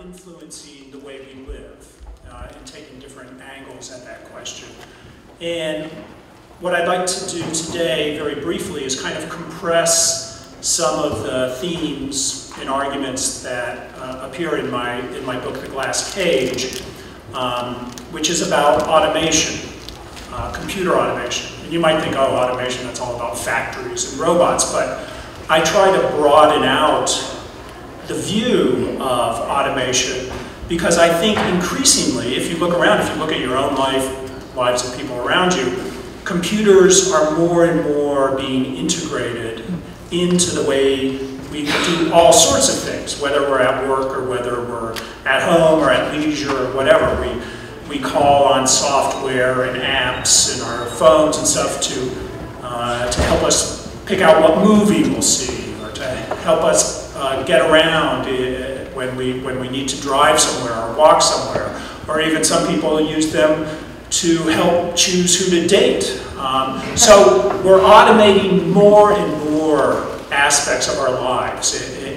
influencing the way we live and taking different angles at that question. And what I'd like to do today, very briefly, is kind of compress some of the themes and arguments that appear in my book, The Glass Cage, which is about automation, computer automation. And you might think, oh, automation, that's all about factories and robots, but I try to broaden out the view of automation because I think increasingly, if you look around, if you look at your own lives of people around you, computers are more and more being integrated into the way we do all sorts of things, whether we're at work or whether we're at home or at leisure or whatever. We call on software and apps and our phones and stuff to help us pick out what movie we'll see, or to help us get around when we need to drive somewhere or walk somewhere, or even some people use them to help choose who to date. So we're automating more and more aspects of our lives,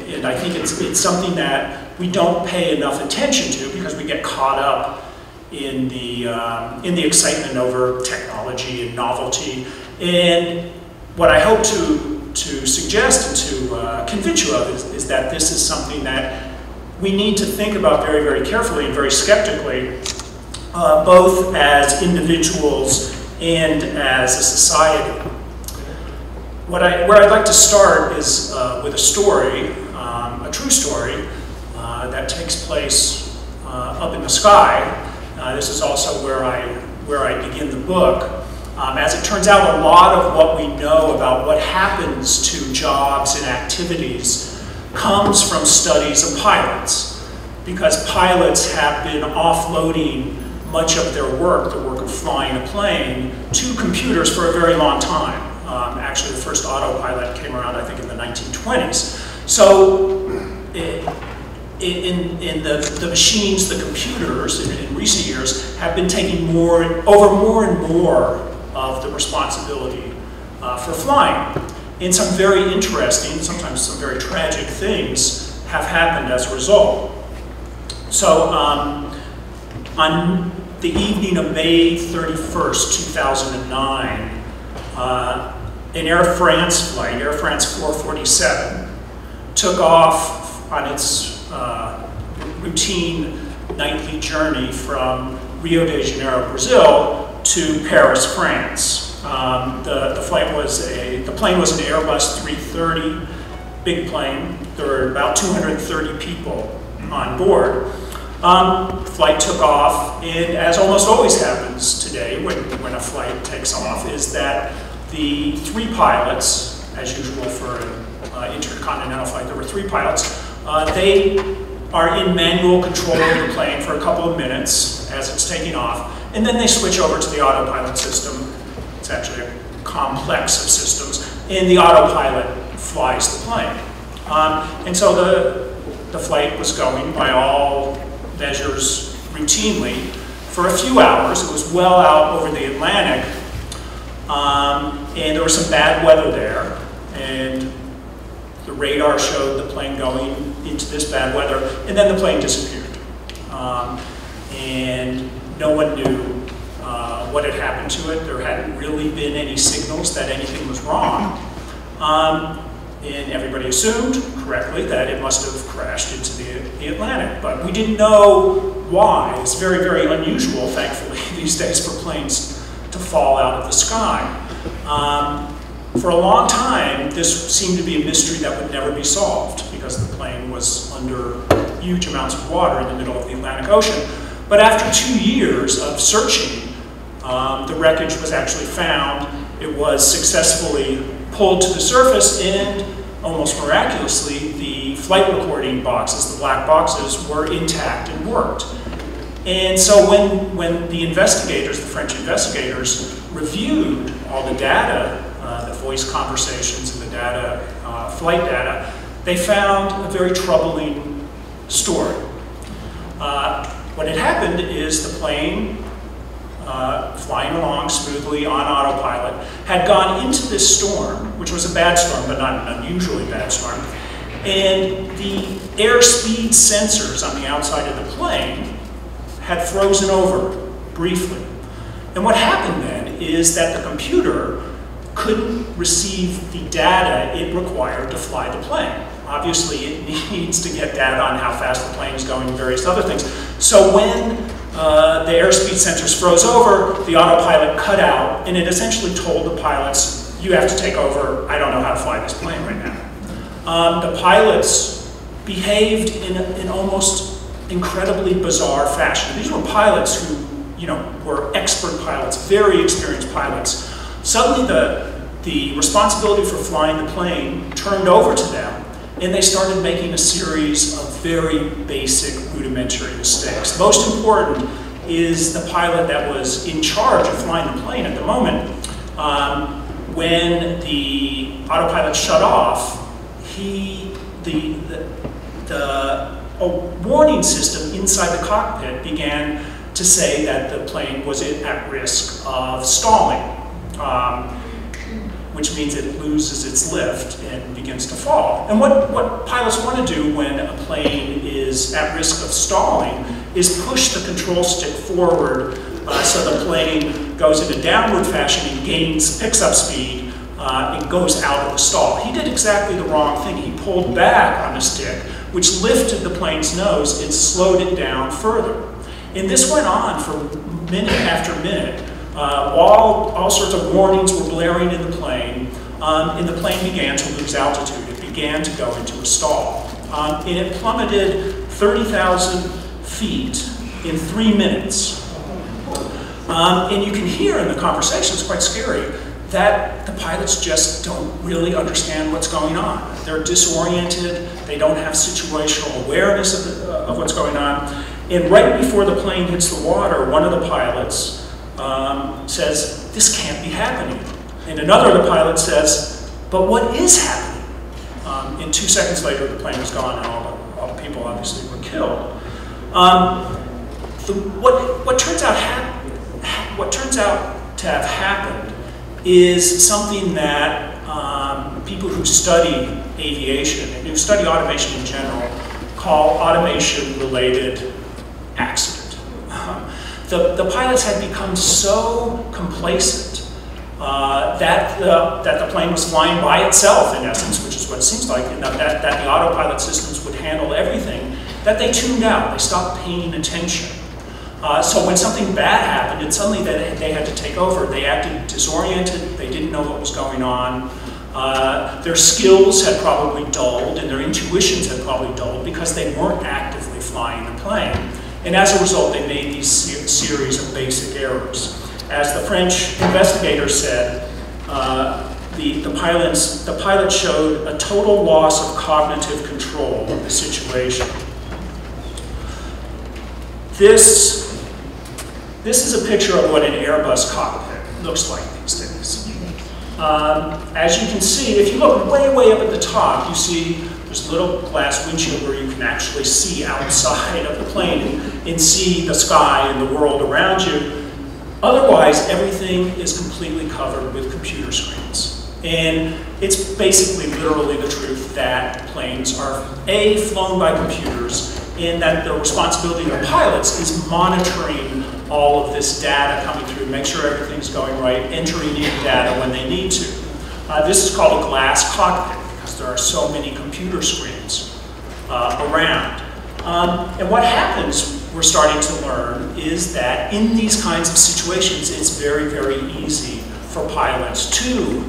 and I think it's something that we don't pay enough attention to because we get caught up in the excitement over technology and novelty. And what I hope to suggest and to convince you of is that this is something that we need to think about very, very carefully and very skeptically, both as individuals and as a society. Where I'd like to start is with a story, a true story, that takes place up in the sky. This is also where I begin the book. As it turns out, a lot of what we know about what happens to jobs and activities comes from studies of pilots, because pilots have been offloading much of their work, the work of flying a plane, to computers for a very long time. Actually, the first autopilot came around, I think, in the 1920s. So in the machines, the computers, in recent years, have been taking over more and more of the responsibility for flying. And some very interesting, sometimes some very tragic things have happened as a result. So on the evening of May 31st, 2009, an Air France flight, Air France 447, took off on its routine nightly journey from Rio de Janeiro, Brazil, to Paris, France. The plane was an Airbus 330, big plane. There were about 230 people on board. The flight took off, and as almost always happens today when a flight takes off, is that the three pilots, as usual for an intercontinental flight, there were three pilots. They are in manual control of the plane for a couple of minutes as it's taking off, and then they switch over to the autopilot system. It's actually a complex of systems, and the autopilot flies the plane. And so the flight was going, by all measures, routinely for a few hours. It was well out over the Atlantic, and there was some bad weather there, and the radar showed the plane going into this bad weather, and then the plane disappeared. And no one knew what had happened to it. There hadn't really been any signals that anything was wrong. And everybody assumed, correctly, that it must have crashed into the Atlantic. But we didn't know why. It's very, very unusual, thankfully, these days for planes to fall out of the sky. For a long time, this seemed to be a mystery that would never be solved because the plane was under huge amounts of water in the middle of the Atlantic Ocean. But after 2 years of searching, the wreckage was actually found. It was successfully pulled to the surface, and almost miraculously, the flight recording boxes, the black boxes, were intact and worked. And so when the investigators, the French investigators, reviewed all the data, the voice conversations and the data, flight data, they found a very troubling story. What had happened is the plane, flying along smoothly on autopilot, had gone into this storm, which was a bad storm, but not an unusually bad storm, And the airspeed sensors on the outside of the plane had frozen over briefly. And what happened then is that the computer couldn't receive the data it required to fly the plane. Obviously, it needs to get data on how fast the plane is going and various other things. So when the airspeed sensors froze over, the autopilot cut out, and it essentially told the pilots, you have to take over, I don't know how to fly this plane right now. The pilots behaved in an almost incredibly bizarre fashion. These were pilots who, were expert pilots, very experienced pilots. Suddenly the responsibility for flying the plane turned over to them, and they started making a series of very basic rudimentary mistakes. Most important is the pilot that was in charge of flying the plane at the moment. When the autopilot shut off, a warning system inside the cockpit began to say that the plane was at risk of stalling, which means it loses its lift and begins to fall. And what pilots want to do when a plane is at risk of stalling is push the control stick forward so the plane goes in a downward fashion and picks up speed and goes out of the stall. He did exactly the wrong thing. He pulled back on the stick, which lifted the plane's nose and slowed it down further. And this went on for minute after minute. All sorts of warnings were blaring in the plane, and the plane began to lose altitude. It began to go into a stall. And it plummeted 30,000 feet in 3 minutes. And you can hear in the conversation, it's quite scary, that the pilots just don't really understand what's going on. They're disoriented, they don't have situational awareness of what's going on. And right before the plane hits the water, one of the pilots says, this can't be happening. And another of the pilots says, but what is happening? And 2 seconds later, the plane was gone and all the people obviously were killed. What turns out to have happened is something that people who study aviation and who study automation in general call automation-related accident. The pilots had become so complacent that the plane was flying by itself, in essence, which is what it seems like, and that the autopilot systems would handle everything, that they tuned out. They stopped paying attention. So when something bad happened, and suddenly they had to take over, they acted disoriented, they didn't know what was going on. Their skills had probably dulled, and their intuitions had probably dulled because they weren't actively flying the plane. And as a result, they made these series of basic errors. As the French investigator said, the pilot showed a total loss of cognitive control of the situation. This is a picture of what an Airbus cockpit looks like these days. As you can see, if you look way, way up at the top, you see there's a little glass windshield where you can actually see outside of the plane and see the sky and the world around you. Otherwise, everything is completely covered with computer screens. And it's basically literally the truth that planes are A, flown by computers, and that the responsibility of the pilots is monitoring all of this data coming through, make sure everything's going right, entering in data when they need to. This is called a glass cockpit because there are so many computer screens around. And what happens, we're starting to learn, is that in these kinds of situations, it's very, very easy for pilots to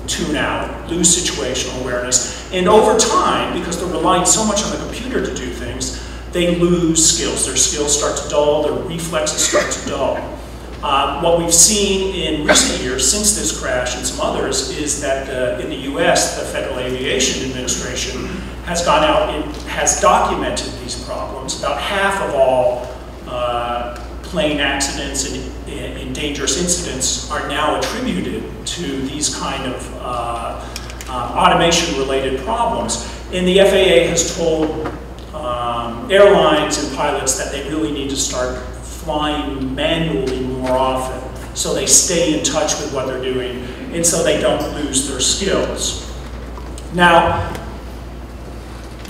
tune out, lose situational awareness, and over time, because they're relying so much on the computer to do things, they lose skills. Their skills start to dull, their reflexes start to dull. What we've seen in recent years, since this crash and some others, is that in the US, the Federal Aviation Administration has gone out and has documented these problems. About half of all plane accidents and dangerous incidents are now attributed to these kind of automation-related problems. And the FAA has told airlines and pilots that they really need to start flying manually more often so they stay in touch with what they're doing and so they don't lose their skills. Now,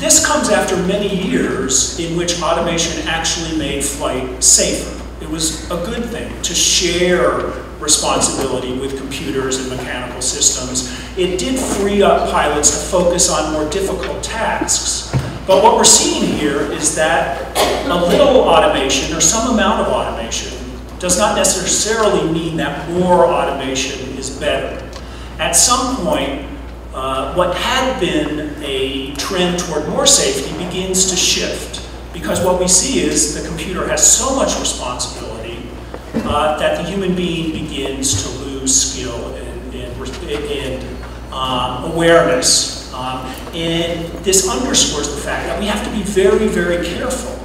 This comes after many years in which automation actually made flight safer. It was a good thing to share responsibility with computers and mechanical systems. It did free up pilots to focus on more difficult tasks. But what we're seeing here is that a little automation or some amount of automation does not necessarily mean that more automation is better. At some point, what had been a trend toward more safety begins to shift, because what we see is the computer has so much responsibility that the human being begins to lose skill and awareness. And this underscores the fact that we have to be very, very careful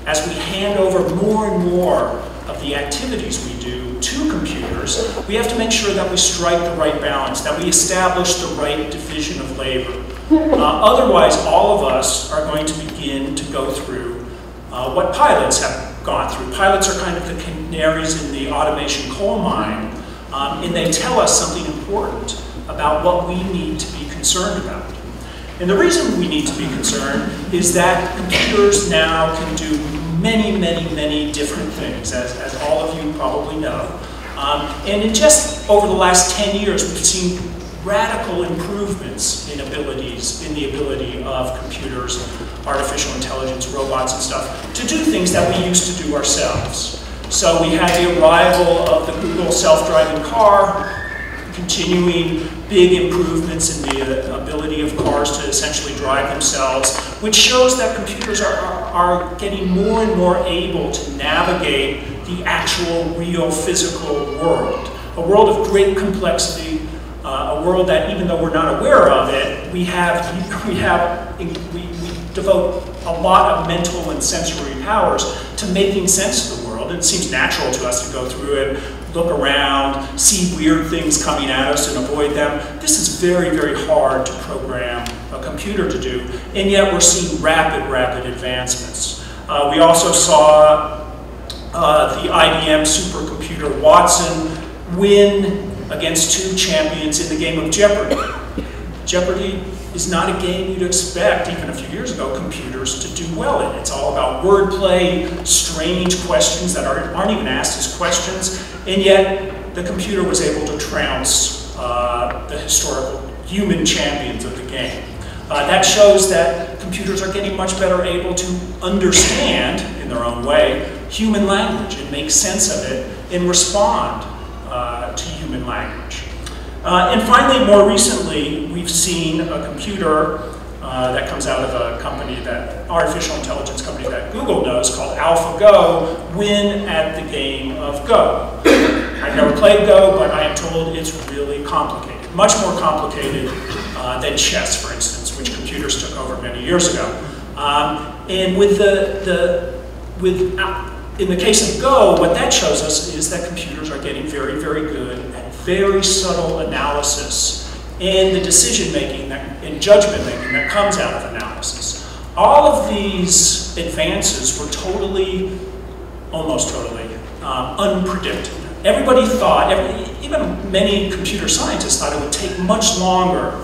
as we hand over more and more of the activities we do to computers. We have to make sure that we strike the right balance, that we establish the right division of labor. Otherwise, all of us are going to begin to go through what pilots have gone through. Pilots are kind of the canaries in the automation coal mine, and they tell us something important about what we need to be concerned about. And the reason we need to be concerned is that computers now can do many, many, many different things, as all of you probably know. And in just over the last 10 years, we've seen radical improvements in the ability of computers, artificial intelligence, robots and stuff, to do things that we used to do ourselves. So we had the arrival of the Google self-driving car, continuing big improvements in the ability of cars to essentially drive themselves, which shows that computers are getting more and more able to navigate the actual, real, physical world. A world of great complexity, a world that, even though we're not aware of it, we devote a lot of mental and sensory powers to making sense of the world. And it seems natural to us to go through it, look around, see weird things coming at us and avoid them. This is very, very hard to program a computer to do, and yet we're seeing rapid, rapid advancements. We also saw the IBM supercomputer Watson win against two champions in the game of Jeopardy. Jeopardy is not a game you'd expect, even a few years ago, computers to do well in. It's all about wordplay, strange questions that aren't even asked as questions, and yet the computer was able to trounce the historical human champions of the game. That shows that computers are getting much better able to understand, in their own way, human language and make sense of it and respond to human language. And finally, more recently, we've seen a computer that comes out of a company, that artificial intelligence company that Google knows, called AlphaGo, win at the game of Go. I've never played Go, but I am told it's really complicated, much more complicated than chess, for instance, which computers took over many years ago. And with in the case of Go, what that shows us is that computers are getting very, very good at very subtle analysis and the decision-making and judgment-making that comes out of analysis. All of these advances were almost totally, unpredicted. Everybody thought, even many computer scientists thought it would take much longer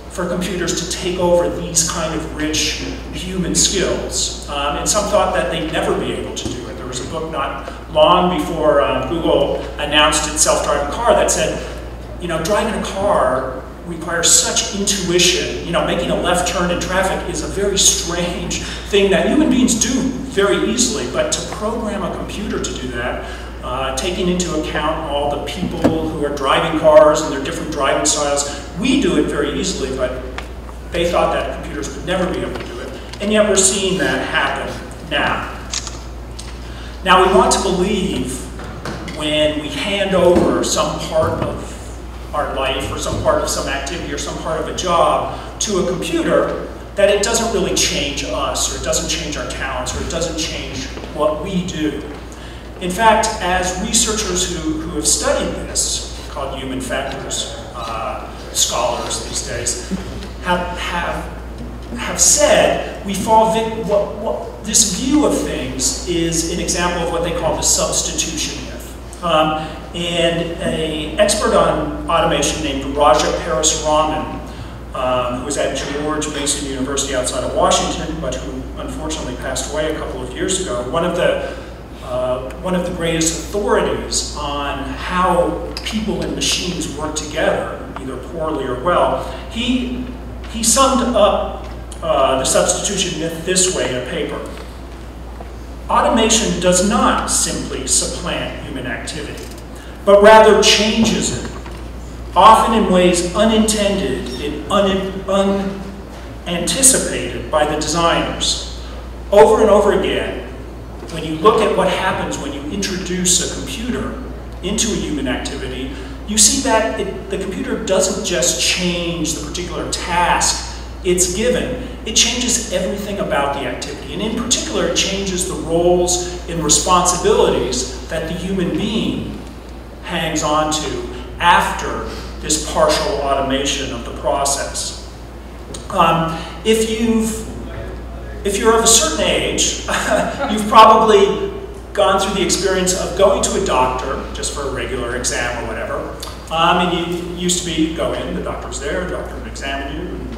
for computers to take over these kind of rich human skills. And some thought that they'd never be able to do it. There was a book not long before Google announced its self-driving car that said, you know, driving a car requires such intuition. You know, making a left turn in traffic is a very strange thing that human beings do very easily, but to program a computer to do that, taking into account all the people who are driving cars and their different driving styles, we do it very easily, but they thought that computers would never be able to do it. And yet we're seeing that happen now. Now we want to believe when we hand over some part of our life or some part of some activity or some part of a job to a computer, that it doesn't really change us, or it doesn't change our talents, or it doesn't change what we do. In fact, as researchers who have studied this, called human factors, scholars these days, have said, we fall this view of things is an example of what they call the substitution myth. And an expert on automation named Raja Parasuraman who was at George Mason University outside of Washington, but who unfortunately passed away a couple of years ago. One of the greatest authorities on how people and machines work together, either poorly or well, he summed up the substitution myth this way in a paper. Automation does not simply supplant human activity, but rather changes it, often in ways unintended and unanticipated by the designers. Over and over again, when you look at what happens when you introduce a computer into a human activity, you see that the computer doesn't just change the particular task it's given, it changes everything about the activity. And in particular, it changes the roles and responsibilities that the human being hangs on to after this partial automation of the process. If you're of a certain age, you've probably gone through the experience of going to a doctor just for a regular exam or whatever. And you used to be, go in, the doctor's there, the doctor would examine you, and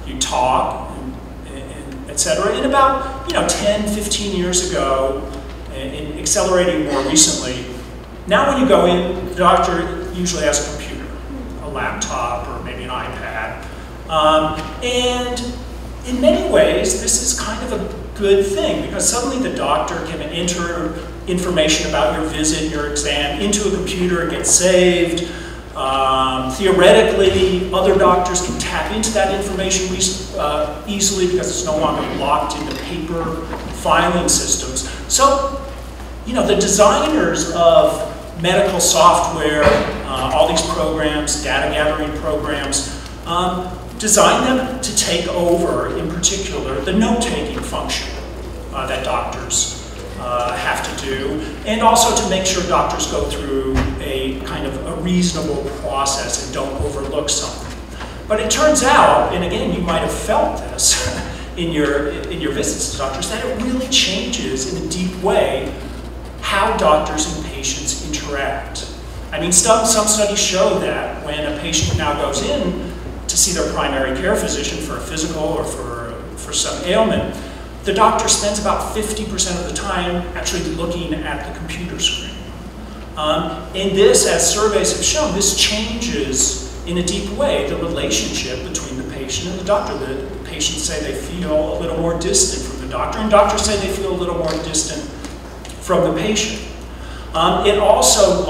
you talk, and et cetera. And about 10, 15 years ago, and accelerating more recently, now when you go in, the doctor usually has a computer, a laptop, or maybe an iPad. And in many ways, this is kind of a good thing, because suddenly the doctor can enter information about your visit, your exam, into a computer, it gets saved. Theoretically, other doctors can tap into that information easily because it's no longer locked into paper filing systems. So, the designers of medical software, all these programs, data gathering programs, design them to take over, in particular, the note-taking function that doctors have to do, and also to make sure doctors go through a kind of a reasonable process and don't overlook something. But it turns out, and again, you might have felt this in your visits to doctors, that it really changes in a deep way how doctors and patients interact. I mean, some studies show that when a patient now goes in to see their primary care physician for a physical or for some ailment, the doctor spends about 50% of the time actually looking at the computer screen. And this, as surveys have shown, this changes in a deep way the relationship between the patient and the doctor. The patients say they feel a little more distant from the doctor, and doctors say they feel a little more distant from the patient. It also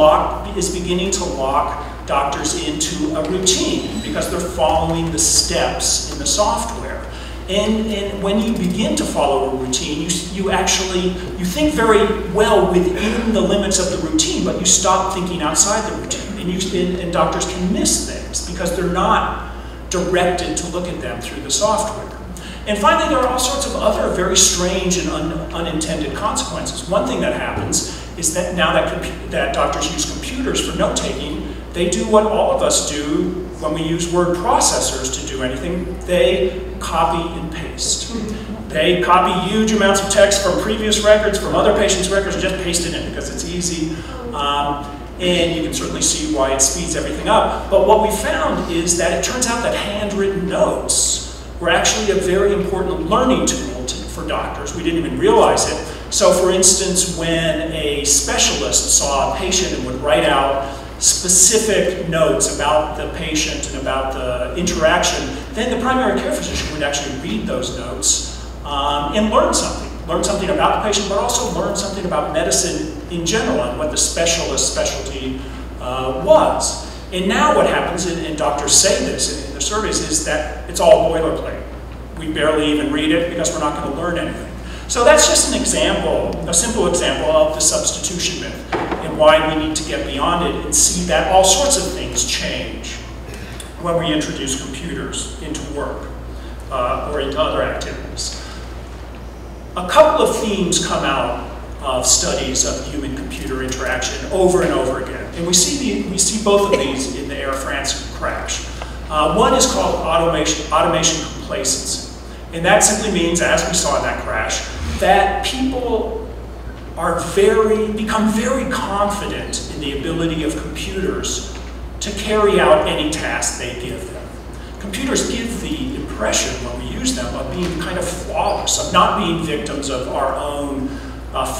is beginning to lock doctors into a routine because they're following the steps in the software. And when you begin to follow a routine, you think very well within the limits of the routine, but you stop thinking outside the routine. And doctors can miss things because they're not directed to look at them through the software. And finally, there are all sorts of other very strange and unintended consequences. One thing that happens is that now that doctors use computers for note-taking, they do what all of us do when we use word processors to do anything. They copy and paste. They copy huge amounts of text from previous records, from other patients' records, and just paste it in because it's easy. And you can certainly see why it speeds everything up. But what we found is that it turns out that handwritten notes were actually a very important learning tool for doctors. We didn't even realize it. So for instance, when a specialist saw a patient and would write out specific notes about the patient and about the interaction, then the primary care physician would actually read those notes and learn something. Learn something about the patient, but also learn something about medicine in general and what the specialist's specialty was. And now what happens, and doctors say this in the surveys, is that it's all boilerplate. We barely even read it because we're not going to learn anything. So that's just an example, a simple example of the substitution myth and why we need to get beyond it and see that all sorts of things change when we introduce computers into work or into other activities. A couple of themes come out of studies of human-computer interaction over and over again. And we see both of these in the Air France crash. One is called automation complacency. And that simply means, as we saw in that crash, that people become very confident in the ability of computers to carry out any task they give them. computers give the impression when we use them of being kind of flawless, of not being victims of our own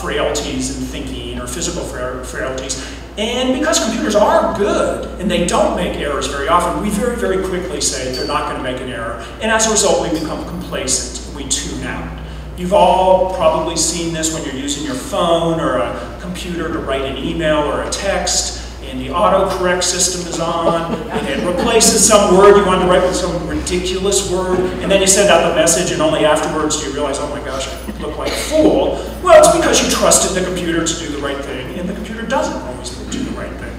frailties in thinking or physical frailties. And because computers are good and they don't make errors very often, we very, very quickly say they're not going to make an error. And as a result, we become complacent and we tune out. You've all probably seen this when you're using your phone or a computer to write an email or a text, and the autocorrect system is on, and it replaces some word you wanted to write with some ridiculous word, and then you send out the message, and only afterwards do you realize, oh my gosh, I look like a fool. Well, it's because you trusted the computer to do the right thing, and the computer doesn't always do the right thing.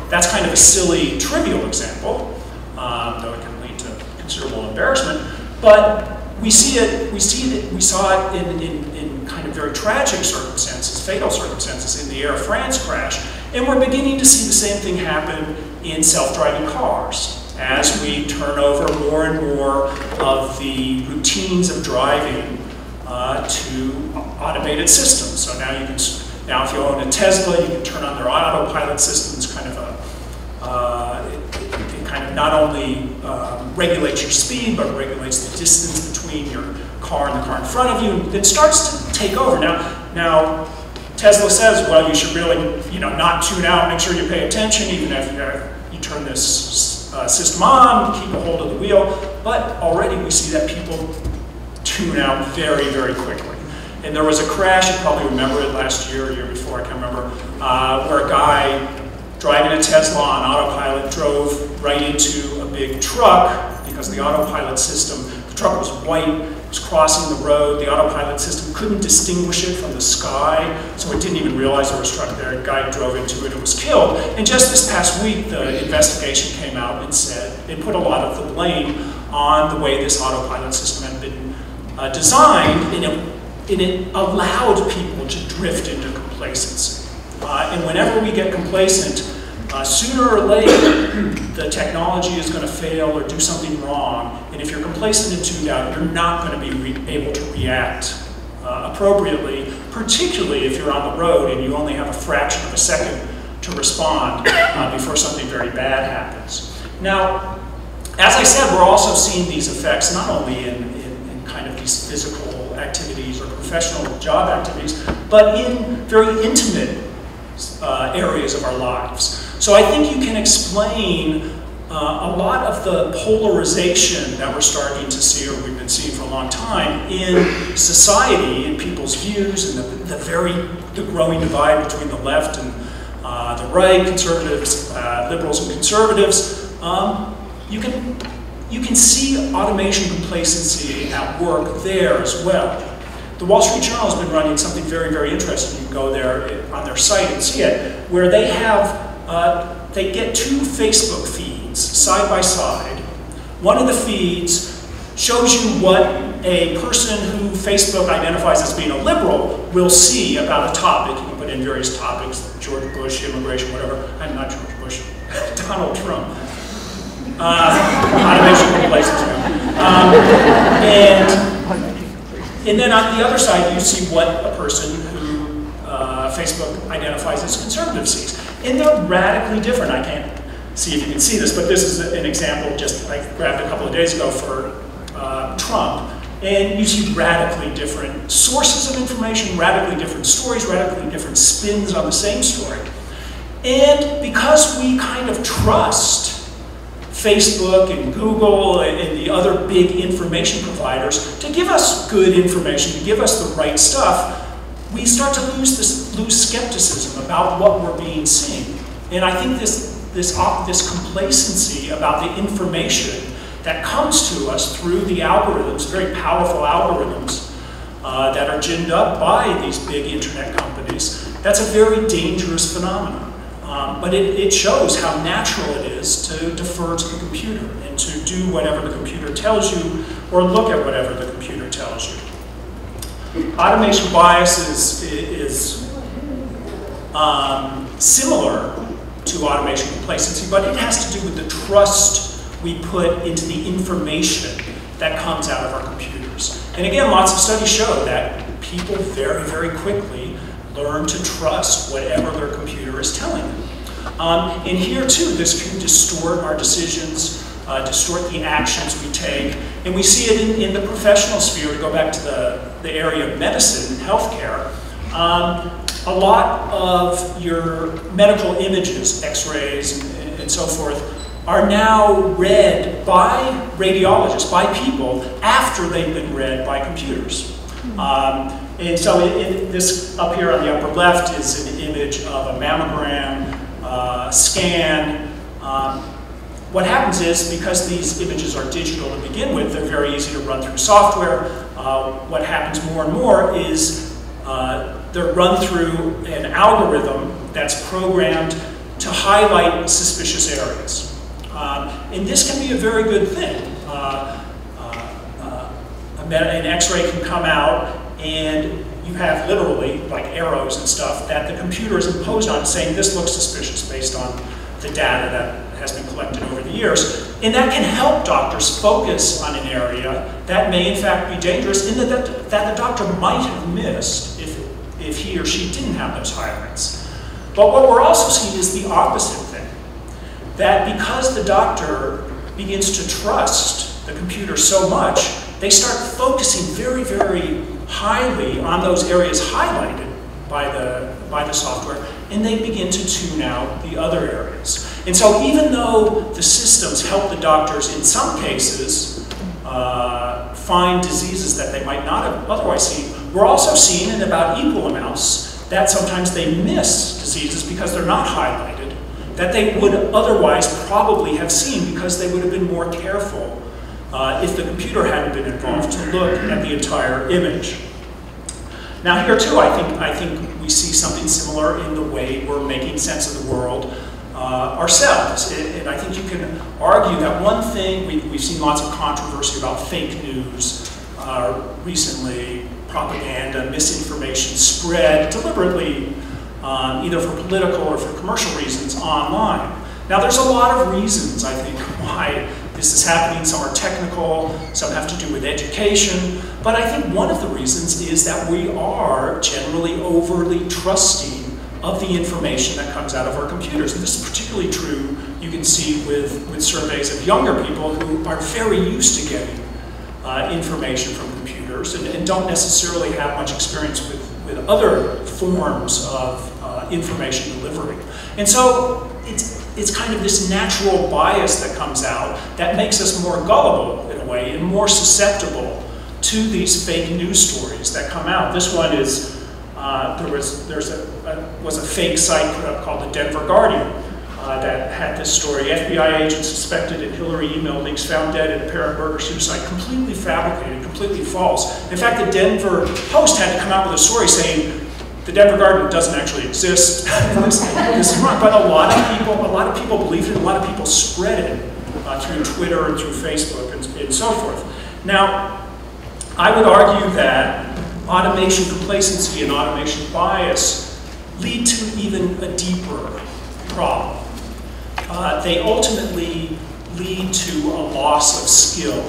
That's kind of a silly, trivial example, though it can lead to considerable embarrassment, but we saw it in kind of very tragic circumstances, fatal circumstances in the Air France crash. And we're beginning to see the same thing happen in self-driving cars as we turn over more and more of the routines of driving to automated systems. So now now if you own a Tesla, you can turn on their autopilot system. It's kind of it kind of not only regulates your speed, but regulates the distance between your car and the car in front of you. And it starts to take over. Now Tesla says, well, you should really, not tune out, make sure you pay attention, even if you turn this system on, keep a hold of the wheel. But already we see that people tune out very, very quickly. And there was a crash, you probably remember it last year or year before, I can't remember, where a guy driving a Tesla on autopilot drove right into a big truck because the autopilot system, the truck was white, was crossing the road, the autopilot system couldn't distinguish it from the sky, so it didn't even realize there was a truck there. The guy drove into it and was killed. And just this past week, the investigation came out and said it put a lot of the blame on the way this autopilot system had been designed, and it allowed people to drift into complacency. And whenever we get complacent, sooner or later, the technology is going to fail or do something wrong. And if you're complacent and tuned out, you're not going to be able to react appropriately, particularly if you're on the road and you only have a fraction of a second to respond before something very bad happens. Now, as I said, we're also seeing these effects not only in kind of these physical activities or professional job activities, but in very intimate areas of our lives. So I think you can explain a lot of the polarization that we're starting to see, or we've been seeing for a long time, in society, in people's views, and the growing divide between the left and the right, conservatives, liberals and conservatives. You can see automation complacency at work there as well. The Wall Street Journal has been running something very, very interesting. You can go there on their site and see it, where they have they get two Facebook feeds side by side. One of the feeds shows you what a person who Facebook identifies as being a liberal will see about a topic. You can put in various topics, George Bush, immigration, whatever. I'm not George Bush, Donald Trump. Automation complacency. And then on the other side, you see what a person who Facebook identifies as conservative sees. And they're radically different. I can't see if you can see this, but this is an example just I grabbed a couple of days ago for Trump. And you see radically different sources of information, radically different stories, radically different spins on the same story. And because we kind of trust Facebook and Google and the other big information providers to give us good information, to give us the right stuff, we start to lose skepticism about what we're being seen. And I think this complacency about the information that comes to us through the algorithms, very powerful algorithms that are ginned up by these big internet companies, that's a very dangerous phenomenon. But it shows how natural it is to defer to the computer and to do whatever the computer tells you or look at whatever the computer tells you. Automation bias is similar to automation complacency, but it has to do with the trust we put into the information that comes out of our computers. And again, lots of studies show that people very, very quickly learn to trust whatever their computer is telling them. And here too, this can distort our decisions distort the actions we take. And we see it in the professional sphere, to go back to the area of medicine and healthcare. A lot of your medical images, x-rays and so forth, are now read by radiologists, by people, after they've been read by computers. And so this up here on the upper left is an image of a mammogram, scan. What happens is, because these images are digital to begin with, they're very easy to run through software. What happens more and more is they're run through an algorithm that's programmed to highlight suspicious areas. And this can be a very good thing. An x-ray can come out and you have literally, like arrows and stuff, that the computer is imposed on, saying this looks suspicious based on the data that has been collected over the years. And that can help doctors focus on an area that may in fact be dangerous, and that the doctor might have missed if he or she didn't have those highlights. But what we're also seeing is the opposite thing. That because the doctor begins to trust the computer so much, they start focusing very, very highly on those areas highlighted by the software, and they begin to tune out the other areas. And so even though the systems help the doctors in some cases find diseases that they might not have otherwise seen, we're also seeing in about equal amounts that sometimes they miss diseases because they're not highlighted, that they would otherwise probably have seen because they would have been more careful if the computer hadn't been involved to look at the entire image. Now here too, I think we see something similar in the way we're making sense of the world ourselves. And I think you can argue that one thing, we've seen lots of controversy about fake news recently, propaganda, misinformation spread deliberately, either for political or for commercial reasons online. Now there's a lot of reasons, I think, why this is happening. Some are technical, some have to do with education, but I think one of the reasons is that we are generally overly trusting of the information that comes out of our computers. And this is particularly true, you can see with surveys of younger people who are very used to getting information from computers and don't necessarily have much experience with other forms of information delivery. And so it's kind of this natural bias that comes out that makes us more gullible in a way and more susceptible to these fake news stories that come out. This one is, was a fake site put up called the Denver Guardian that had this story. FBI agents suspected in Hillary email leaks found dead in apparent murder suicide. Completely fabricated, completely false. In fact, the Denver Post had to come out with a story saying the Denver Guardian doesn't actually exist. this is wrong, but a lot of people believed it. A lot of people spread it through Twitter and through Facebook and so forth. Now, I would argue that automation complacency and automation bias lead to even a deeper problem. They ultimately lead to a loss of skill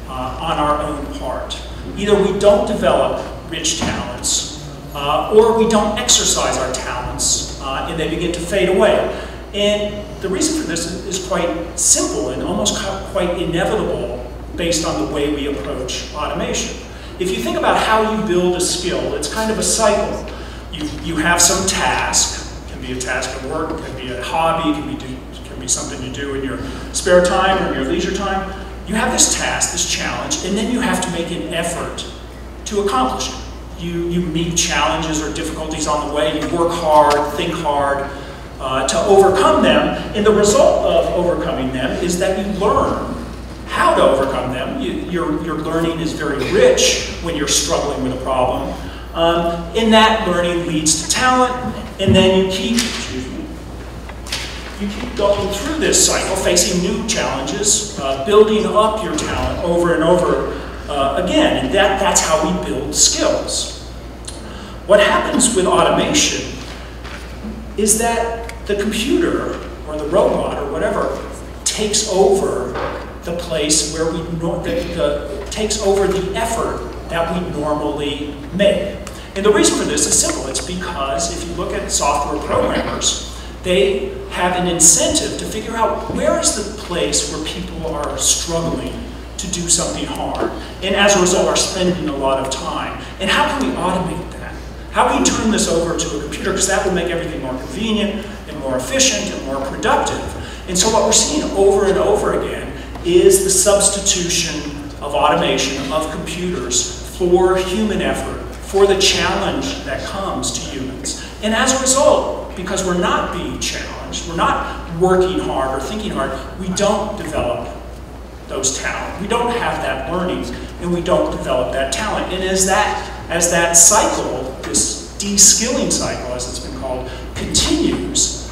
on our own part. Either we don't develop rich talents, or we don't exercise our talents, and they begin to fade away. And the reason for this is quite simple and almost quite inevitable based on the way we approach automation. If you think about how you build a skill, it's kind of a cycle. You have some task. It can be a task at work, it can be a hobby, it can be something you do in your spare time or in your leisure time. You have this task, this challenge, and then you have to make an effort to accomplish it. You meet challenges or difficulties on the way, you work hard, think hard to overcome them, and the result of overcoming them is that you learn how to overcome them. Your learning is very rich when you're struggling with a problem, and that learning leads to talent, and then you keep going through this cycle, facing new challenges, building up your talent over and over again, and that's how we build skills. What happens with automation is that the computer or the robot or whatever takes over the place where takes over the effort that we normally make. And the reason for this is simple. It's because if you look at software programmers, they have an incentive to figure out where is the place where people are struggling to do something hard, and as a result are spending a lot of time. And how can we automate that? How can we turn this over to a computer? Because that will make everything more convenient and more efficient and more productive. And so what we're seeing over and over again is the substitution of automation of computers for human effort, for the challenge that comes to humans. And as a result, because we're not being challenged, we're not working hard or thinking hard, we don't develop those talents. We don't have that learning, and we don't develop that talent. And as that cycle, this de-skilling cycle, as it's been called, continues,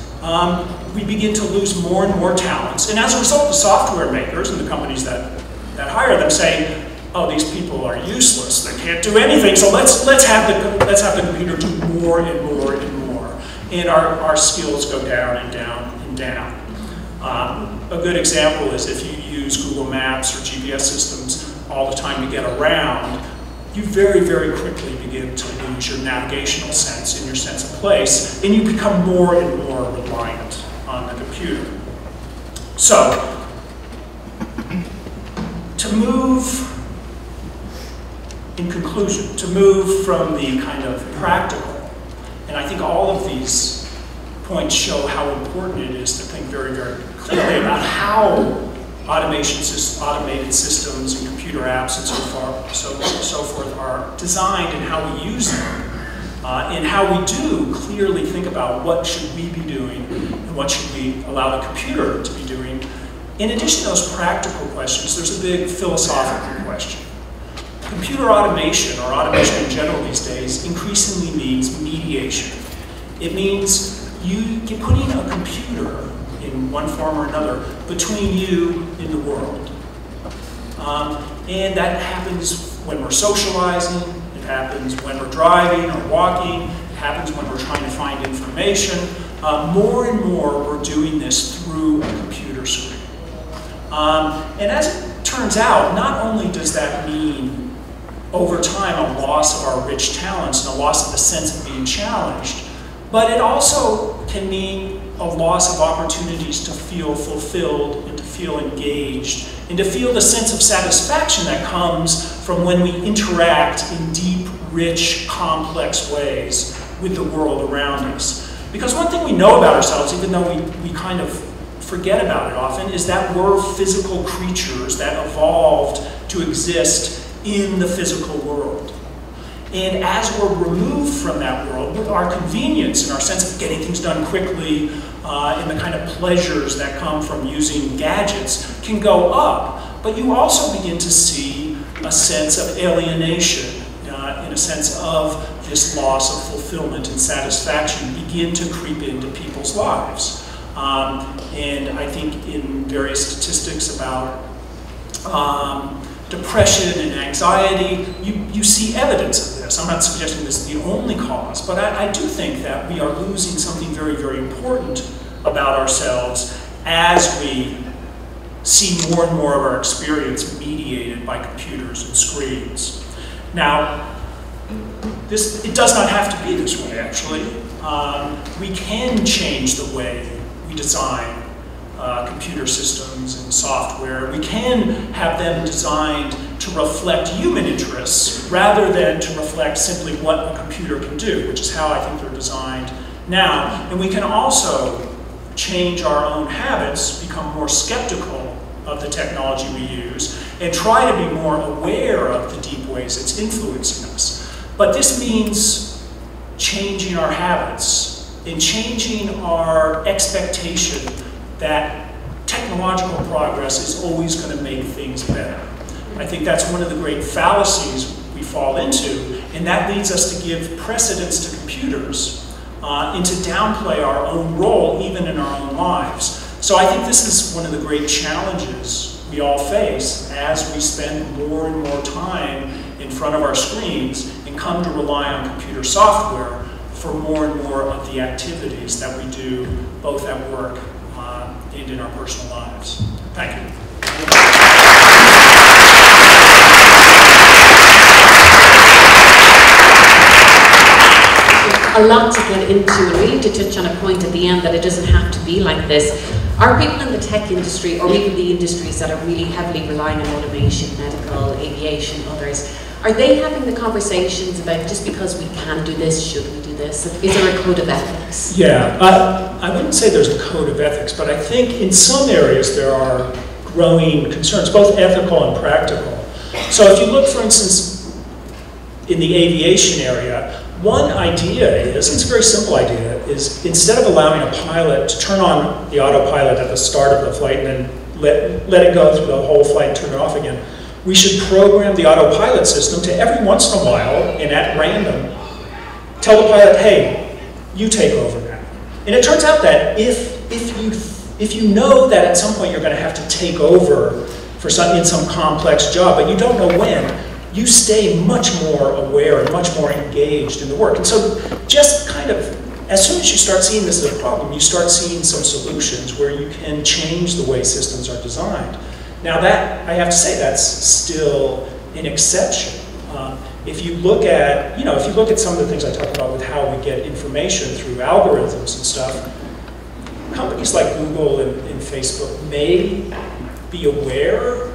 we begin to lose more and more talents. And as a result, the software makers and the companies that hire them say, oh, these people are useless, they can't do anything, so let's have the computer do more and more and more. And our skills go down and down and down. A good example is if you use Google Maps or GPS systems all the time to get around, you very, very quickly begin to lose your navigational sense and your sense of place, and you become more and more reliant on the computer. So, to move, in conclusion, to move from the kind of practical, and I think all of these points show how important it is to think very, very clearly about how automated systems and computer apps and so forth are designed and how we use them, and how we do clearly think about what should we be doing and what should we allow the computer to be doing. In addition to those practical questions, there's a big philosophical question. Computer automation, or automation in general these days, increasingly means mediation. It means you're putting a computer in one form or another between you and the world. And that happens when we're socializing, it happens when we're driving or walking, it happens when we're trying to find information. More and more we're doing this through a computer screen. And as it turns out, not only does that mean over time a loss of our rich talents and a loss of the sense of being challenged, but it also can mean a loss of opportunities to feel fulfilled and to feel engaged and to feel the sense of satisfaction that comes from when we interact in deep, rich, complex ways with the world around us. Because one thing we know about ourselves, even though we kind of forget about it often, is that we're physical creatures that evolved to exist in the physical world. And as we're removed from that world, with our convenience and our sense of getting things done quickly, and the kind of pleasures that come from using gadgets can go up, but you also begin to see a sense of alienation, in a sense of this loss of fulfillment and satisfaction begin to creep into people's lives. And I think in various statistics about depression and anxiety, you see evidence of this. I'm not suggesting this is the only cause, but I do think that we are losing something very, very important about ourselves as we see more and more of our experience mediated by computers and screens. Now, it does not have to be this way, actually. We can change the way we design computer systems and software. We can have them designed to reflect human interests rather than to reflect simply what a computer can do, which is how I think they're designed now. And we can also change our own habits, become more skeptical of the technology we use, and try to be more aware of the deep ways it's influencing us. But this means changing our habits and changing our expectation that technological progress is always going to make things better. I think that's one of the great fallacies we fall into, and that leads us to give precedence to computers and to downplay our own role even in our own lives. So I think this is one of the great challenges we all face as we spend more and more time in front of our screens and come to rely on computer software for more and more of the activities that we do both at work and in our personal lives. Thank you. A lot to get into, and really to touch on a point at the end that it doesn't have to be like this. Are people in the tech industry, or even the industries that are really heavily relying on automation, medical, aviation, others, are they having the conversations about just because we can do this, should we do this? Is there a code of ethics? Yeah, I wouldn't say there's a code of ethics, but I think in some areas there are growing concerns, both ethical and practical. So if you look, for instance, in the aviation area, one idea is, it's a very simple idea, is instead of allowing a pilot to turn on the autopilot at the start of the flight and then let it go through the whole flight and turn it off again, we should program the autopilot system to every once in a while, and at random, tell the pilot, hey, you take over now. And it turns out that if you know that at some point you're going to have to take over for in some complex job, but you don't know when, you stay much more aware and much more engaged in the work. And so just kind of, as soon as you start seeing this as a problem, you start seeing some solutions where you can change the way systems are designed. Now that, I have to say, that's still an exception. If you look at, if you look at some of the things I talked about with how we get information through algorithms and stuff, companies like Google and Facebook may be aware,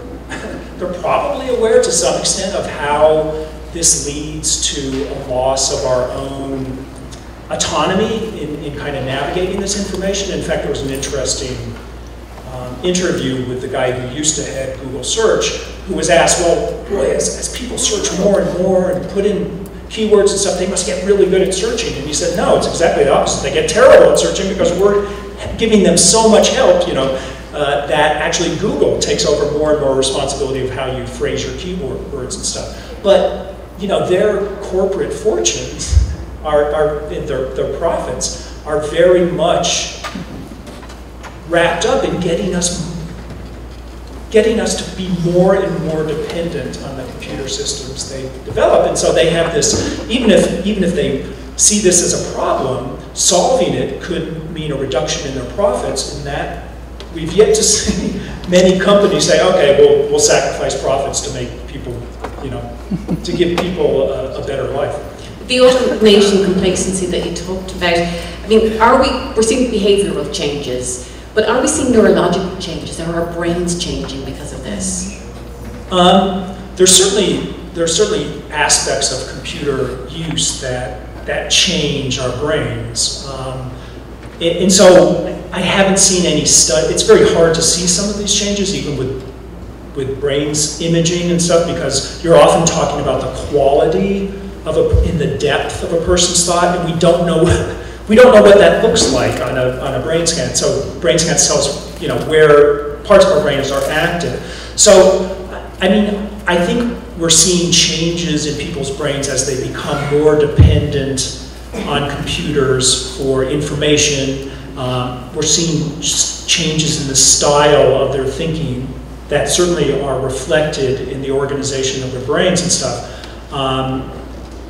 they're probably aware to some extent of how this leads to a loss of our own autonomy in kind of navigating this information. In fact, there was an interesting interview with the guy who used to head Google Search, who was asked, well, boy, as people search more and more and put in keywords and stuff, they must get really good at searching. And he said, no, it's exactly the opposite. They get terrible at searching because we're giving them so much help, that actually Google takes over more and more responsibility of how you phrase your keywords and stuff. But, their corporate fortunes their profits are very much wrapped up in getting us to be more and more dependent on the computer systems they develop. And so they have this, even if they see this as a problem, solving it could mean a reduction in their profits, and that we've yet to see many companies say, okay, we'll sacrifice profits to make people, to give people a better life. The automation complacency that you talked about, I mean, we're seeing behavioral changes, but are we seeing neurological changes? Are our brains changing because of this? There's certainly aspects of computer use that change our brains. And so I haven't seen any study. It's very hard to see some of these changes, even with brains imaging and stuff, because you're often talking about the quality in the depth of a person's thought, and we don't know what that looks like on a brain scan. So brain scans tell us, where parts of our brains are active. So, I mean, I think we're seeing changes in people's brains as they become more dependent on computers for information. We're seeing changes in the style of their thinking that certainly are reflected in the organization of their brains and stuff.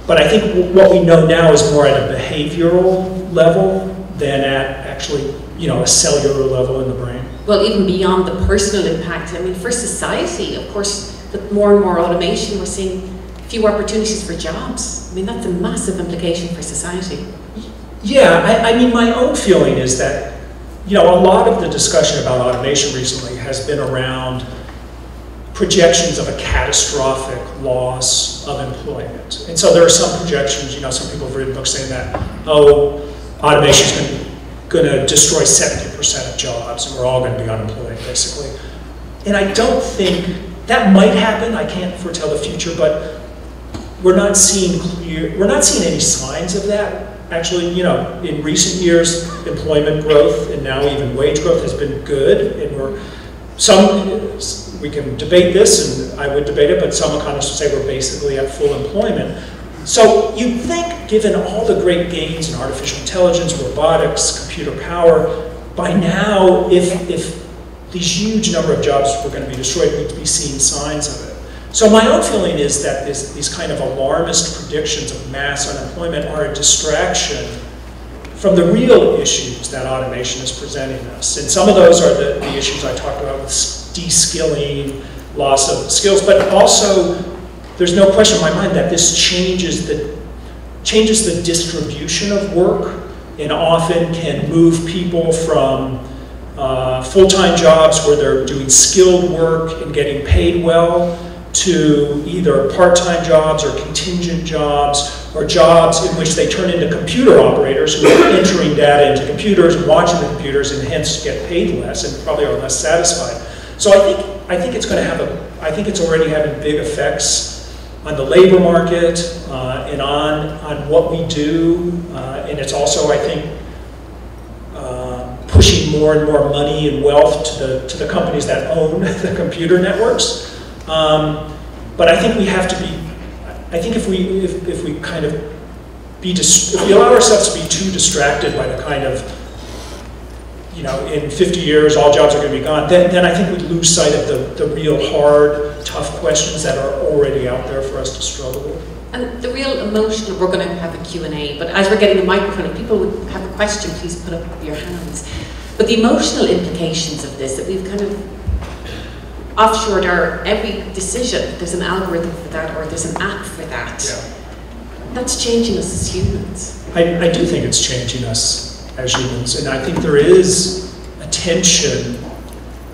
But I think what we know now is more at a behavioral level than at actually, a cellular level in the brain. Well, even beyond the personal impact, I mean, for society, of course, with more and more automation, we're seeing fewer opportunities for jobs. I mean, that's a massive implication for society. Yeah, I mean, my own feeling is that, a lot of the discussion about automation recently has been around projections of a catastrophic loss of employment. And so there are some projections, some people have written books saying that, automation is going to destroy 70% of jobs and we're all going to be unemployed, basically. And I don't think, that might happen, I can't foretell the future, but we're not seeing any signs of that. Actually, in recent years, employment growth and now even wage growth has been good, and we can debate this, and I would debate it, but some economists would say we're basically at full employment. So you'd think, given all the great gains in artificial intelligence, robotics, computer power, by now, if these huge number of jobs were going to be destroyed, we'd be seeing signs of it. So my own feeling is that these kind of alarmist predictions of mass unemployment are a distraction from the real issues that automation is presenting us. And some of those are the issues I talked about with de-skilling, loss of skills, but also there's no question in my mind that this changes the distribution of work and often can move people from full-time jobs where they're doing skilled work and getting paid well, to either part-time jobs or contingent jobs, or jobs in which they turn into computer operators who are entering data into computers and watching the computers and hence get paid less and probably are less satisfied. So I think it's going to have I think it's already having big effects on the labor market and on what we do, and it's also, I think, pushing more and more money and wealth to the companies that own the computer networks. But I think we have to be, I think if we kind of if we allow ourselves to be too distracted by the kind of, in 50 years all jobs are going to be gone, then I think we lose sight of the real hard, tough questions that are already out there for us to struggle with. And the real emotional, we're going to have a Q&A, but as we're getting the microphone, if people would have a question, please put up your hands. But the emotional implications of this, that we've kind of offshored every decision, there's an algorithm for that, or there's an app for that. Yeah. That's changing us as humans. I do think it's changing us as humans, and I think there is a tension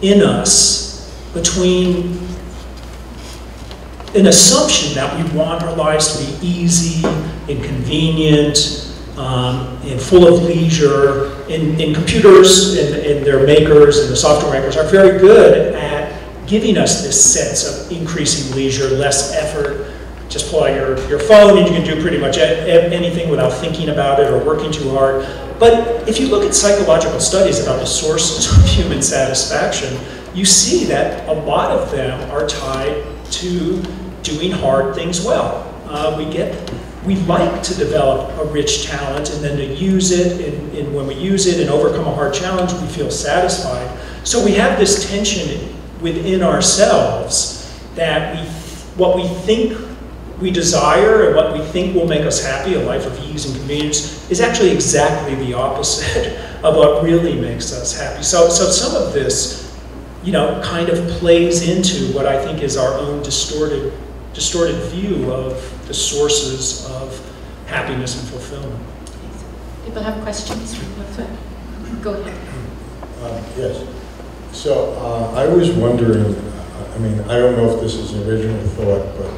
in us between an assumption that we want our lives to be easy and convenient and full of leisure, and computers and their makers and the software makers are very good at giving us this sense of increasing leisure, less effort. Just pull out your phone and you can do pretty much anything without thinking about it or working too hard. But if you look at psychological studies about the sources of human satisfaction, you see that a lot of them are tied to doing hard things well. We like to develop a rich talent and then to use it, and when we use it and overcome a hard challenge, we feel satisfied. So we have this tension within ourselves that what we think we desire and what we think will make us happy, a life of ease and convenience, is actually exactly the opposite of what really makes us happy. So some of this, kind of plays into what I think is our own distorted view of the sources of happiness and fulfillment. People have questions? Go ahead. Yes. So I was wondering, I don't know if this is an original thought, but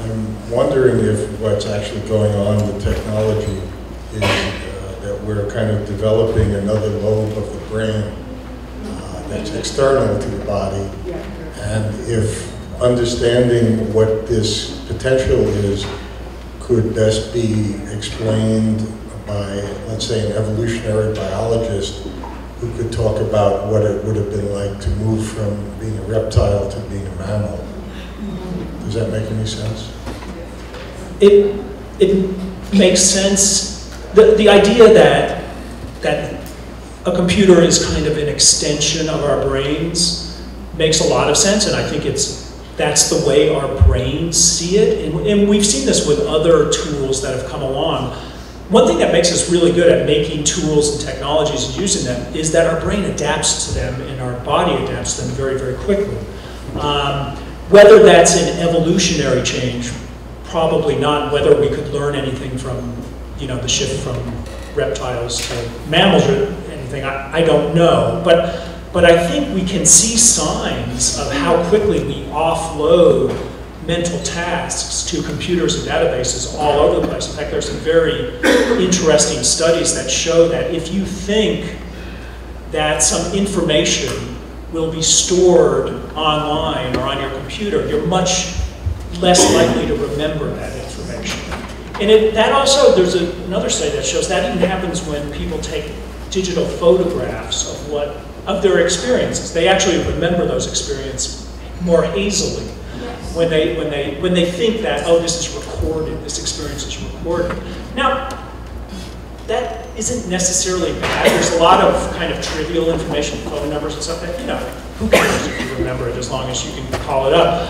I'm wondering if what's actually going on with technology is that we're kind of developing another lobe of the brain that's external to the body, and if understanding what this potential is could best be explained by, let's say, an evolutionary biologist who could talk about what it would have been like to move from being a reptile to being a mammal. Does that make any sense? It makes sense. The idea that a computer is kind of an extension of our brains makes a lot of sense, and I think that's the way our brains see it. And we've seen this with other tools that have come along. One thing that makes us really good at making tools and technologies and using them is that our brain adapts to them and our body adapts to them very, very quickly. Whether that's an evolutionary change, probably not. Whether we could learn anything from, the shift from reptiles to mammals or anything, I don't know. But I think we can see signs of how quickly we offload mental tasks to computers and databases all over the place. In fact, there's some very interesting studies that show that if you think that some information will be stored online or on your computer, you're much less likely to remember that information. And that also, there's another study that shows that even happens when people take digital photographs of their experiences. They actually remember those experiences more hazily when they think that, oh, this is recorded, this experience is recorded. Now, that isn't necessarily bad. There's a lot of kind of trivial information, phone numbers and stuff that, who cares if you remember it as long as you can call it up.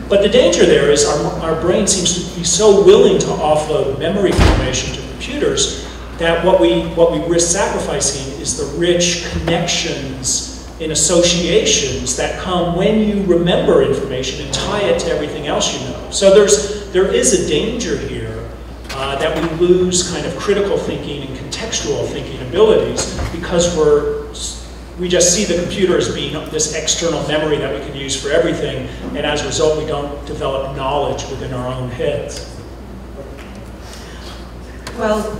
But the danger there is our brain seems to be so willing to offload memory information to computers that what we risk sacrificing is the rich connections and associations that come when you remember information and tie it to everything else you know. So there is a danger here that we lose kind of critical thinking and contextual thinking abilities because we just see the computer as being this external memory that we can use for everything, and as a result, we don't develop knowledge within our own heads. Well,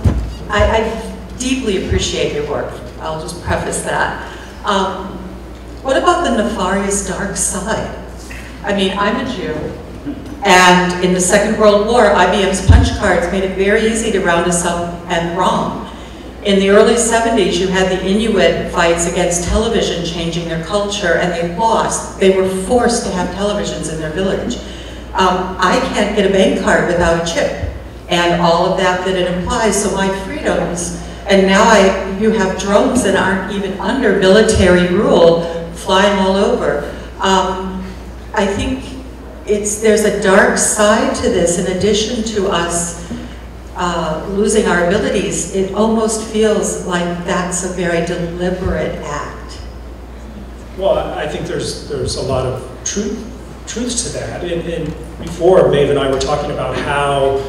I deeply appreciate your work. I'll just preface that. What about the nefarious dark side? I mean, I'm a Jew, and in the Second World War, IBM's punch cards made it very easy to round us up and wrong. In the early 70s, you had the Inuit fights against television changing their culture, and they lost. They were forced to have televisions in their village. I can't get a bank card without a chip, and all of that it implies, so my freedoms, and now you have drones that aren't even under military rule flying all over. I think there's a dark side to this. In addition to us losing our abilities, it almost feels like that's a very deliberate act. Well, I think there's a lot of truth to that. And before, Maeve and I were talking about how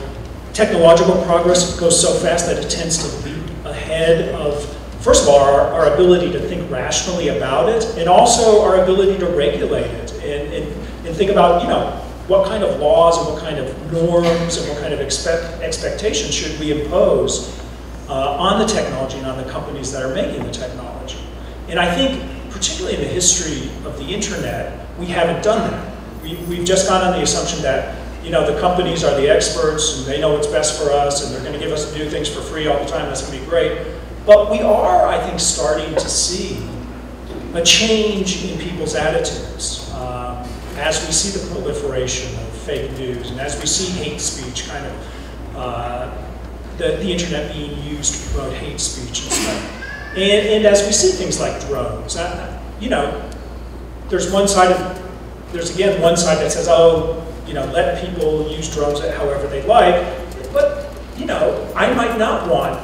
technological progress goes so fast that it tends to leap ahead of, first of all, our ability to think rationally about it, and also our ability to regulate it and think about, you know, what kind of laws and what kind of norms and what kind of expectations should we impose on the technology and on the companies that are making the technology. And I think, particularly in the history of the internet, we haven't done that. We've just gone on the assumption that, you know, the companies are the experts and they know what's best for us and they're going to give us new things for free all the time. That's going to be great. But we are, I think, starting to see a change in people's attitudes as we see the proliferation of fake news and as we see hate speech kind of, the internet being used to promote hate speech and stuff. And as we see things like drones, you know, there's one side again one side that says, oh, you know, let people use drones however they like, but, you know, I might not want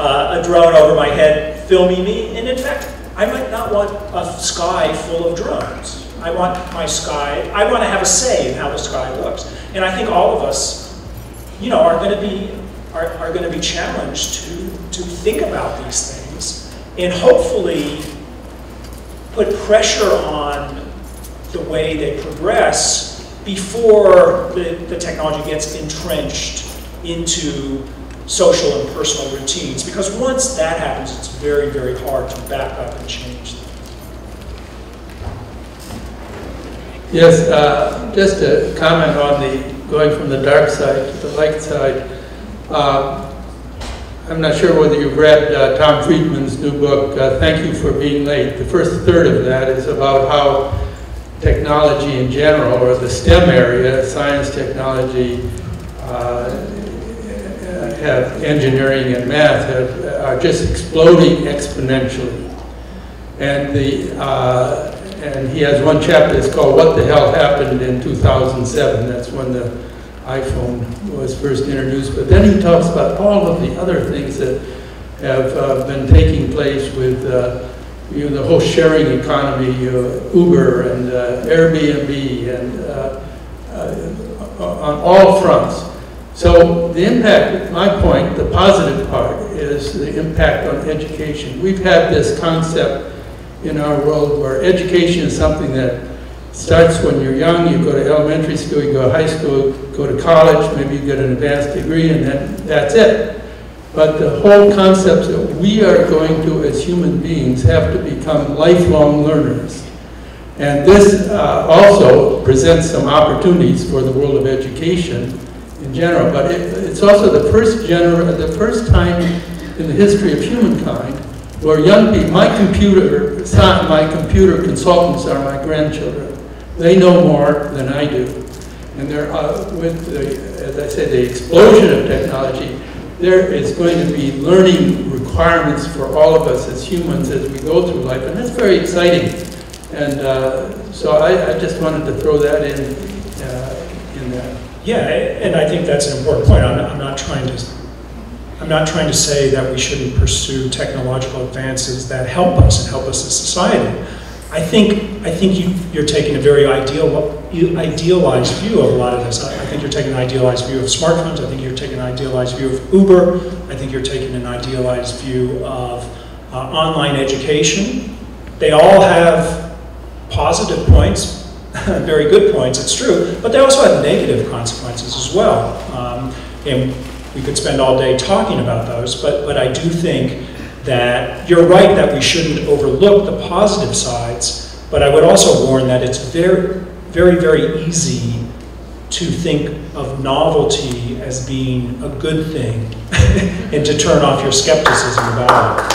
a drone over my head filming me, and in fact, I might not want a sky full of drones. I want my sky, I want to have a say in how the sky looks. And I think all of us, you know, are going to be challenged to think about these things and hopefully put pressure on the way they progress before the technology gets entrenched into social and personal routines. Because once that happens, it's very, very hard to back up and change them. Yes, just to comment on going from the dark side to the light side. I'm not sure whether you've read Tom Friedman's new book, Thank You for Being Late. The first third of that is about how technology in general, or the STEM area, science, technology, have engineering and math, are just exploding exponentially. And he has one chapter that's called What the Hell Happened in 2007. That's when the iPhone was first introduced. But then he talks about all of the other things that have been taking place with you know, the whole sharing economy, Uber and Airbnb, and on all fronts. So the impact, my point, the positive part, is the impact on education. We've had this concept in our world where education is something that starts when you're young. You go to elementary school, you go to high school, go to college, maybe you get an advanced degree, and then that's it. But the whole concept that we are going to, as human beings, have to become lifelong learners. And this also presents some opportunities for the world of education in general. But it's also the first time in the history of humankind where young people, my computer consultants are my grandchildren. They know more than I do. And they're, with the, as I said, the explosion of technology, there is going to be learning requirements for all of us as humans as we go through life, and that's very exciting. And so I just wanted to throw that in that. Yeah, and I think that's an important point. I'm not trying to say that we shouldn't pursue technological advances that help us and help us as society. I think you're taking a very idealized view of a lot of this. I think you're taking an idealized view of smartphones. I think you're taking an idealized view of Uber. I think you're taking an idealized view of online education. They all have positive points, very good points, it's true, but they also have negative consequences as well. And we could spend all day talking about those, but I do think that you're right that we shouldn't overlook the positive sides, but I would also warn that it's very, very, very easy to think of novelty as being a good thing and to turn off your skepticism about it.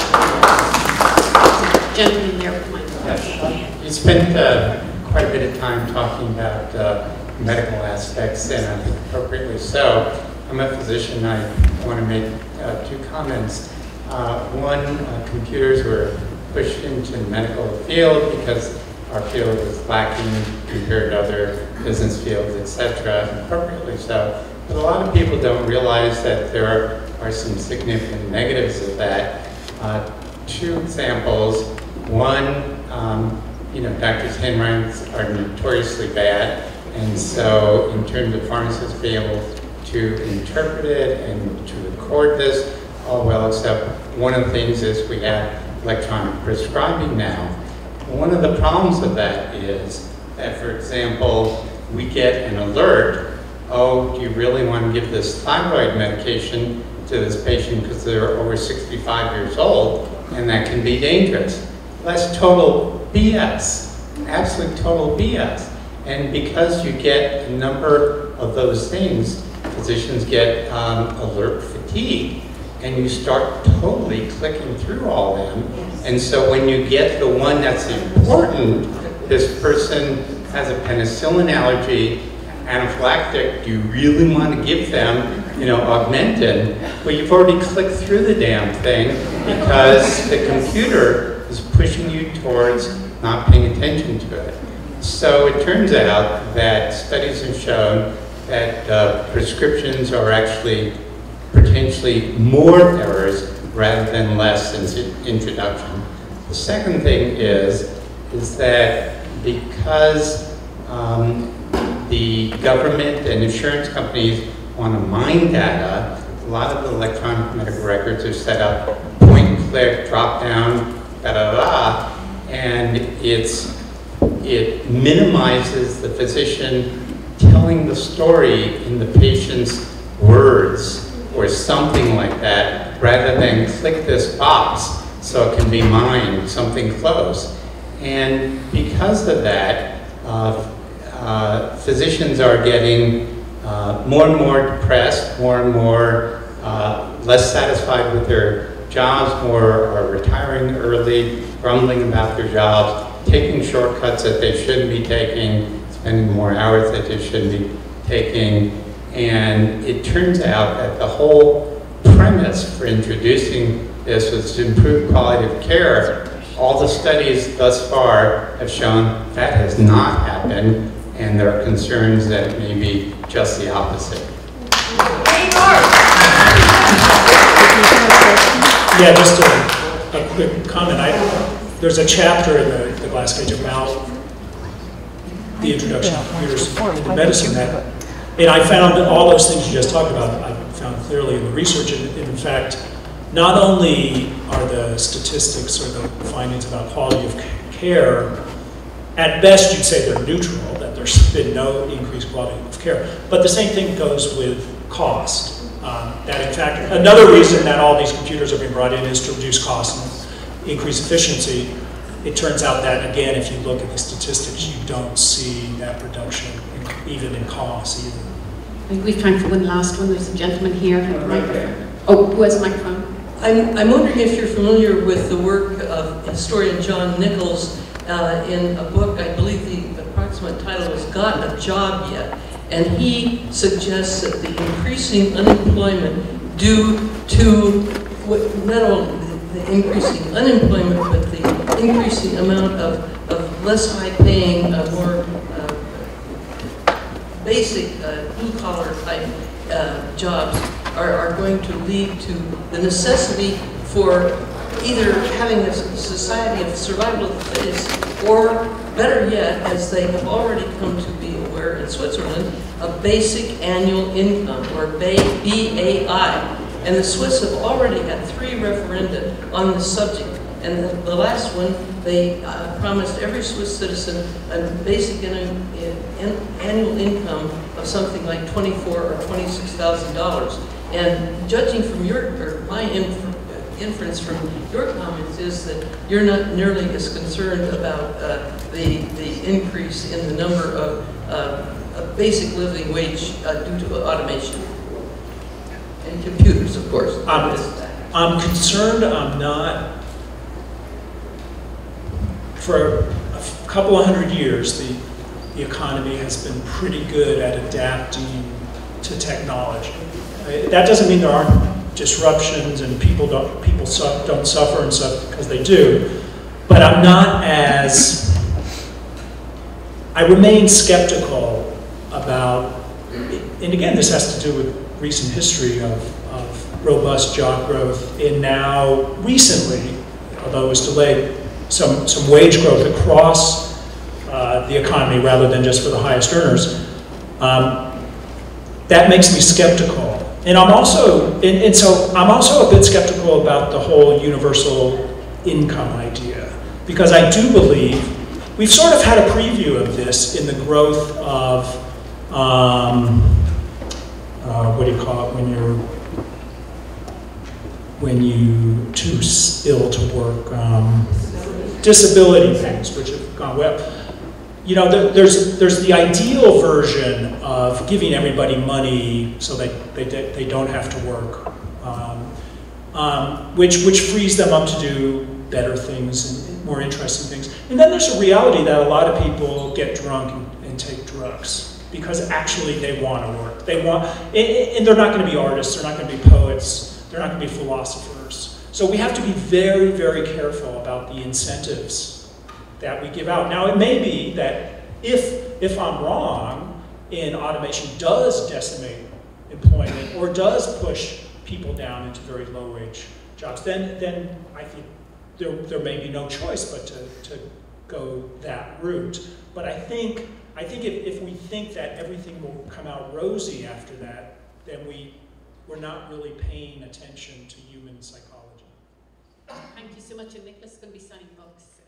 Gentleman there with my You spent quite a bit of time talking about medical aspects, and I think appropriately so. I'm a physician. I want to make 2 comments. One, computers were pushed into the medical field because our field was lacking compared to other business fields, etc., appropriately so. But a lot of people don't realize that there are some significant negatives of that. 2 examples. One, doctors' handwritings are notoriously bad, and so in terms of pharmacists being able to interpret it and to record this, all well, except one of the things is we have electronic prescribing now. One of the problems with that is that, for example, we get an alert, oh, do you really want to give this thyroid medication to this patient because they're over 65 years old, and that can be dangerous. That's total BS, absolute total BS. And because you get a number of those things, physicians get alert fatigue, and you start totally clicking through all of them. And so when you get the one that's important, this person has a penicillin allergy, anaphylactic, do you really want to give them, Augmentin? Well, you've already clicked through the damn thing because the computer is pushing you towards not paying attention to it. So it turns out that studies have shown that prescriptions are actually potentially more errors rather than less since introduction. The second thing is that because the government and insurance companies want to mine data, a lot of the electronic medical records are set up point and click, drop down, da-da-da, and it minimizes the physician telling the story in the patient's words or something like that, rather than click this box so it can be mined, something close. And because of that, physicians are getting more and more depressed, more and more less satisfied with their jobs, more are retiring early, grumbling about their jobs, taking shortcuts that they shouldn't be taking, spending more hours that they shouldn't be taking. And it turns out that the whole premise for introducing this was to improve quality of care. All the studies thus far have shown that has not happened, and there are concerns that it may be just the opposite. Yeah, just a quick comment. There's a chapter in the Glass Cage about the introduction of computers into medicine and I found all those things you just talked about, I found clearly in the research. And in fact, not only are the statistics or the findings about quality of care, at best you'd say they're neutral, that there's been no increased quality of care. But the same thing goes with cost. That in fact, another reason that all these computers are being brought in is to reduce costs and increase efficiency. It turns out that, again, if you look at the statistics, you don't see that reduction, even in costs either. I think we've time for one last one. There's a gentleman here. Oh, who has a microphone? I'm wondering if you're familiar with the work of historian John Nichols in a book, I believe the approximate title is Got a Job Yet? And he suggests that the increasing unemployment due to not only the increasing unemployment, but the increasing amount of less high-paying, more basic blue-collar type jobs are going to lead to the necessity for either having a society of survival of the fittest, or better yet, as they have already come to be aware in Switzerland, a basic annual income, or BAI. And the Swiss have already had 3 referenda on the subject. And the last one, they promised every Swiss citizen a basic annual income of something like $24,000 or $26,000. And judging from my inference from your comments is that you're not nearly as concerned about the increase in the number of basic living wage due to automation. And computers, of course. I'm concerned. I'm not. For a couple of hundred years, the economy has been pretty good at adapting to technology. That doesn't mean there aren't disruptions and people don't suffer and stuff, because they do. But I'm not as. I remain skeptical about, and again, this has to do with recent history of robust job growth, and now recently, although it was delayed, some wage growth across the economy rather than just for the highest earners. That makes me skeptical. And I'm also, so I'm also a bit skeptical about the whole universal income idea, because I do believe we've sort of had a preview of this in the growth of, what do you call it when you're too ill to work, disability things, which have gone well. You know, there's the ideal version of giving everybody money so they don't have to work, which frees them up to do better things and more interesting things. And then there's a reality that a lot of people get drunk and take drugs because actually they want to work. They want, and they're not going to be artists. They're not going to be poets. They're not going to be philosophers. So we have to be very, very careful about the incentives that we give out. Now, it may be that if I'm wrong, and automation does decimate employment or does push people down into very low-wage jobs, then I think there may be no choice but to go that route. But I think if we think that everything will come out rosy after that, then we're not really paying attention to human psychology. Thank you so much, and Nicholas is going to be signing books.